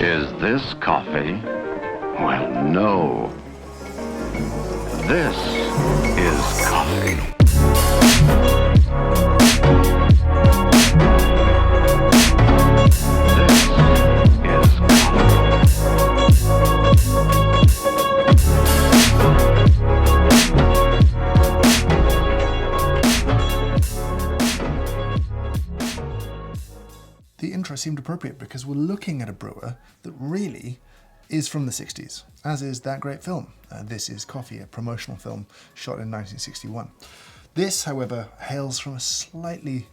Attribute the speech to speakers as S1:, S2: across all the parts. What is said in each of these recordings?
S1: Is this coffee? Well, no. This is coffee.
S2: The intro seemed appropriate because we're looking at a brewer that really is from the 60s, as is that great film. This is Coffee, a promotional film shot in 1961. This, however, hails from a slightly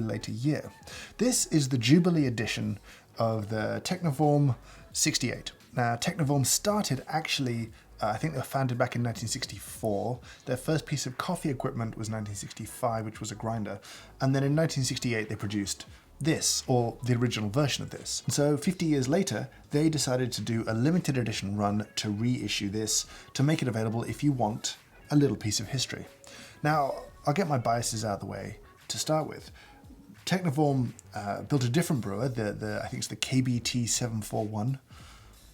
S2: later year. This is the Jubilee edition of the Technivorm 68. Now, Technivorm started actually, I think they were founded back in 1964. Their first piece of coffee equipment was 1965, which was a grinder. And then in 1968, they produced this, or the original version of this. So 50 years later, they decided to do a limited edition run to reissue this, to make it available if you want a little piece of history. Now, I'll get my biases out of the way to start with. Technivorm built a different brewer, I think it's the KBT 741.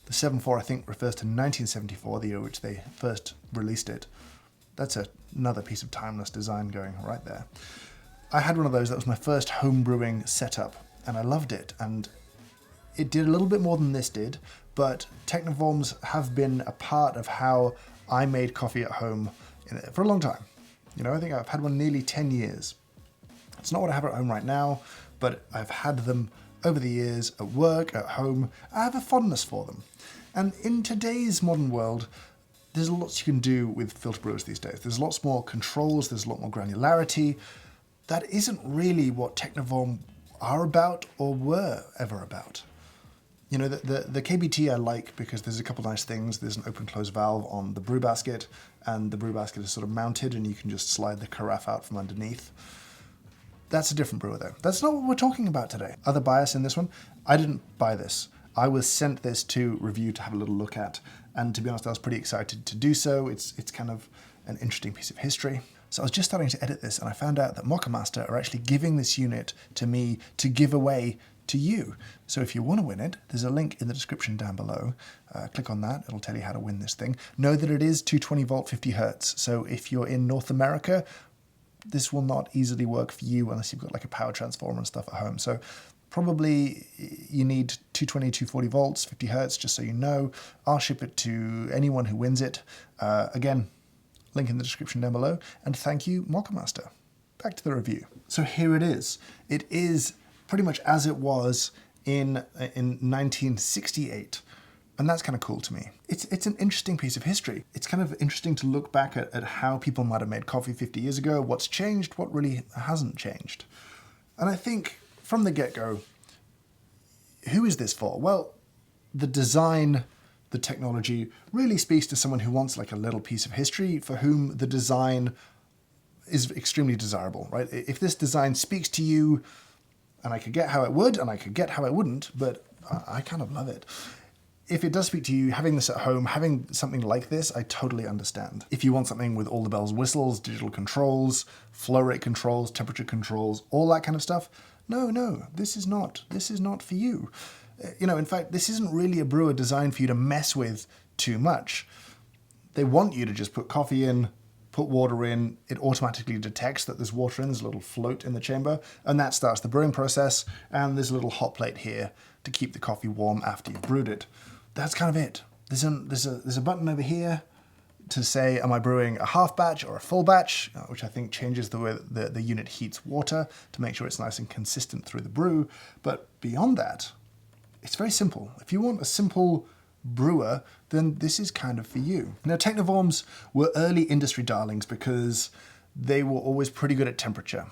S2: The 74, I think, refers to 1974, the year which they first released it. That's another piece of timeless design going right there. I had one of those. That was my first home brewing setup, and I loved it. And it did a little bit more than this did, but Technivorms have been a part of how I made coffee at home for a long time. You know, I think I've had one nearly 10 years. It's not what I have at home right now, but I've had them over the years at work, at home. I have a fondness for them. And in today's modern world, there's lots you can do with filter brewers these days. There's lots more controls, there's a lot more granularity. That isn't really what Technivorm are about or were ever about. You know, the KBT I like because there's a couple nice things. There's an open-close valve on the brew basket, and the brew basket is sort of mounted and you can just slide the carafe out from underneath. That's a different brewer though. That's not what we're talking about today. Other bias in this one, I didn't buy this. I was sent this to review to have a little look at, and to be honest, I was pretty excited to do so. It's kind of an interesting piece of history. So I was just starting to edit this and I found out that Moccamaster are actually giving this unit to me to give away to you. So if you want to win it, there's a link in the description down below. Click on that, it'll tell you how to win this thing. Know that it is 220 volt 50 hertz. So if you're in North America, this will not easily work for you unless you've got like a power transformer and stuff at home. So probably you need 220, 240 volts, 50 hertz, just so you know. I'll ship it to anyone who wins it. Again, link in the description down below, and thank you, Moccamaster. Back to the review. So here it is. It is pretty much as it was in 1968, and that's kind of cool to me. It's an interesting piece of history. It's kind of interesting to look back at how people might have made coffee 50 years ago, what's changed, what really hasn't changed. And I think from the get-go, who is this for? Well, the design, the technology really speaks to someone who wants like a little piece of history, for whom the design is extremely desirable, right? If this design speaks to you, and I could get how it would, and I could get how it wouldn't, but I kind of love it. If it does speak to you, having this at home, having something like this, I totally understand. If you want something with all the bells and whistles, digital controls, flow rate controls, temperature controls, all that kind of stuff, no, this is not for you. You know, in fact, this isn't really a brewer designed for you to mess with too much. They want you to just put coffee in, put water in, it automatically detects that there's water in, there's a little float in the chamber, and that starts the brewing process, and there's a little hot plate here to keep the coffee warm after you've brewed it. That's kind of it. There's a button over here to say, am I brewing a half batch or a full batch, which I think changes the way the unit heats water to make sure it's nice and consistent through the brew. But beyond that, it's very simple. If you want a simple brewer, then this is kind of for you. Now, Technivorms were early industry darlings because they were always pretty good at temperature.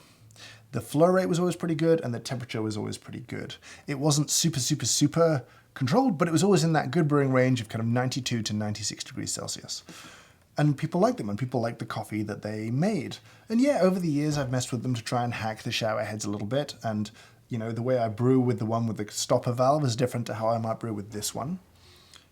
S2: The flow rate was always pretty good and the temperature was always pretty good. It wasn't super controlled, but it was always in that good brewing range of kind of 92 to 96 degrees Celsius. And people liked them, and people liked the coffee that they made. And yeah, over the years, I've messed with them to try and hack the shower heads a little bit. And, you know, the way I brew with the one with the stopper valve is different to how I might brew with this one.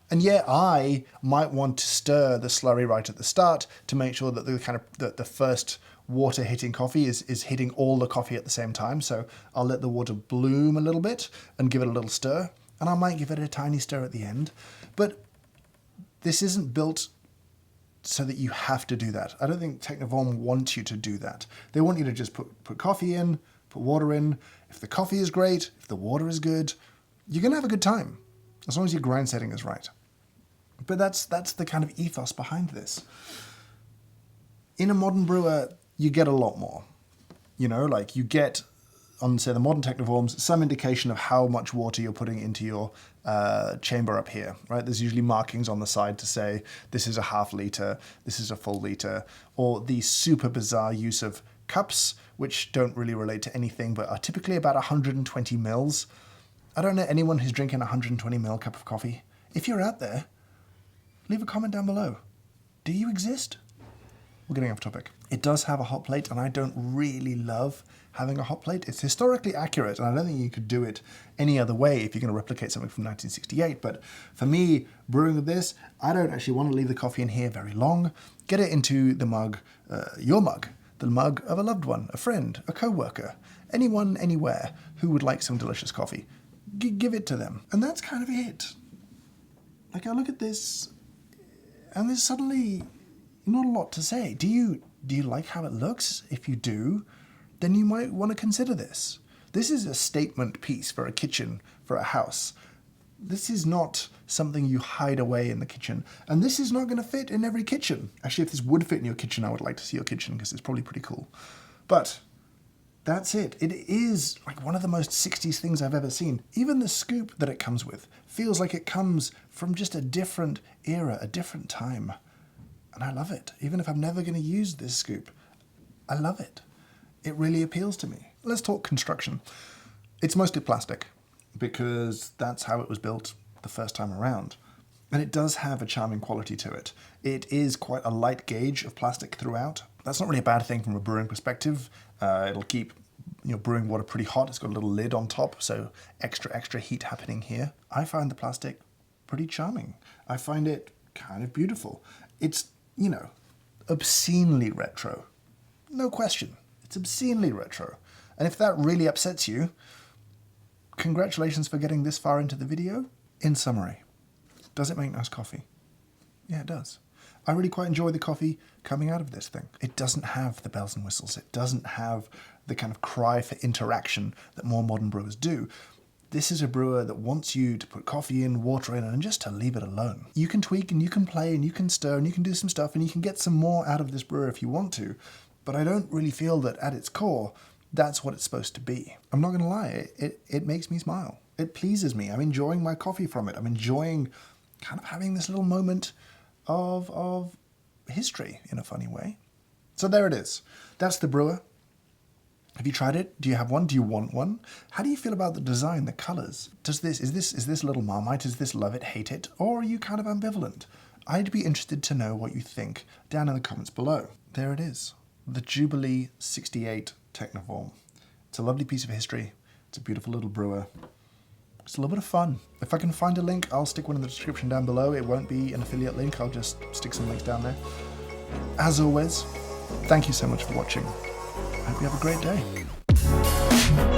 S2: And yeah, I might want to stir the slurry right at the start to make sure that the first water hitting coffee is hitting all the coffee at the same time. So I'll let the water bloom a little bit and give it a little stir. and I might give it a tiny stir at the end. But this isn't built so that you have to do that. I don't think Technivorm wants you to do that. They want you to just put coffee in, put water in. If the coffee is great, if the water is good, you're going to have a good time, as long as your grind setting is right. But that's the kind of ethos behind this. In a modern brewer, you get a lot more. You know, like you get, on say the modern Technivorms, some indication of how much water you're putting into your chamber up here, right? There's usually markings on the side to say this is a half liter, this is a full liter, or the super bizarre use of cups, which don't really relate to anything, but are typically about 120 mils. I don't know anyone who's drinking a 120 ml cup of coffee. If you're out there, leave a comment down below. Do you exist? We're getting off topic. It does have a hot plate, and I don't really love having a hot plate. It's historically accurate, and I don't think you could do it any other way if you're going to replicate something from 1968. But for me, brewing with this, I don't actually want to leave the coffee in here very long. Get it into the mug, your mug, the mug of a loved one, a friend, a co-worker, anyone, anywhere who would like some delicious coffee. Give it to them. And that's kind of it. Like, I look at this, and there's suddenly not a lot to say. Do you like how it looks? If you do, then you might want to consider this. This is a statement piece for a kitchen, for a house. This is not something you hide away in the kitchen. And this is not going to fit in every kitchen. Actually, if this would fit in your kitchen, I would like to see your kitchen, because it's probably pretty cool. But that's it. It is like one of the most 60s things I've ever seen. Even the scoop that it comes with feels like it comes from just a different era, a different time. And I love it. Even if I'm never going to use this scoop, I love it. It really appeals to me. Let's talk construction. It's mostly plastic, because that's how it was built the first time around. And it does have a charming quality to it. It is quite a light gauge of plastic throughout. That's not really a bad thing from a brewing perspective. It'll keep brewing water pretty hot. It's got a little lid on top, so extra heat happening here. I find the plastic pretty charming. I find it kind of beautiful. It's, obscenely retro. No question. It's obscenely retro. And if that really upsets you, congratulations for getting this far into the video. In summary, does it make nice coffee? Yeah, it does. I really quite enjoy the coffee coming out of this thing. It doesn't have the bells and whistles. It doesn't have the kind of cry for interaction that more modern brewers do. This is a brewer that wants you to put coffee in, water in, and just to leave it alone. You can tweak and you can play and you can stir and you can do some stuff and you can get some more out of this brewer if you want to. But I don't really feel that at its core, that's what it's supposed to be. I'm not going to lie, it makes me smile. It pleases me. I'm enjoying my coffee from it. I'm enjoying kind of having this little moment of history in a funny way. So there it is. That's the brewer. Have you tried it? Do you have one? Do you want one? How do you feel about the design, the colors? Is this little Marmite? Is this love it, hate it? Or are you kind of ambivalent? I'd be interested to know what you think down in the comments below. There it is. The Jubilee 68 Technivorm. It's a lovely piece of history. It's a beautiful little brewer. It's a little bit of fun. If I can find a link, I'll stick one in the description down below. It won't be an affiliate link. I'll just stick some links down there. As always, thank you so much for watching. I hope you have a great day.